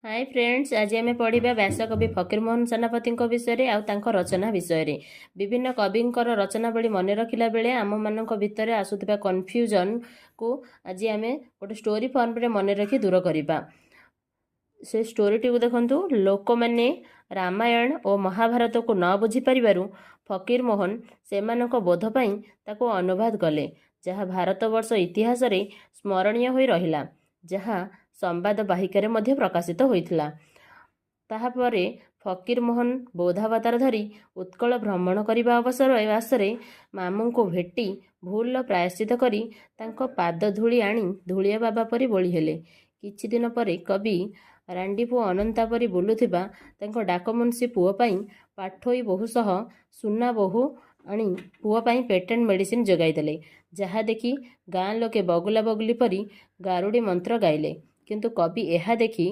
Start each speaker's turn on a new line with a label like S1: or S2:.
S1: Hi friends, आज आम पढ़ा व्यासकवि फकीरमोहन सेनापति विषय आउ रचना विषय विभिन्न कविंकर रचनावली मन रखिला बेले आम मान भितर आसुवा कन्फ्यूजन को आज आम गोटे स्टोरी फॉर्म रे मन रखी दूर करवा। से स्टोरीटी को देखु। लोक मैंने रामायण और महाभारत को न बुझीपर फकीरमोहन से बोधपाई ताको अनुवाद कले, जहाँ भारतवर्ष इतिहास रे स्मरणीय हो रहिला, जहाँ संवाद बाहिकार मध्य प्रकाशित होइथिला। ताहापरे फकीरमोहन बौद्धावतार धरी उत्कल भ्रमण करने अवसर आसरे मामू को भेटी भूल प्रायश्चित करी तांको पाद धूली आनी धूलिया बाबा परी बोली हेले। किछि दिन परे कवि रांडी पुओ अनंता परी बुलुथिबा तांको डाकमुंशी पुओ पाई पाठोई बहु सह सुना बहु आनी पुओ पाई पेटेंट मेडिसिन जोगाई देले, जहा देखी गाँ लोके बगुला बगुली परी गारुड़ी मंत्र गाइले। किंतु कवि यह देखी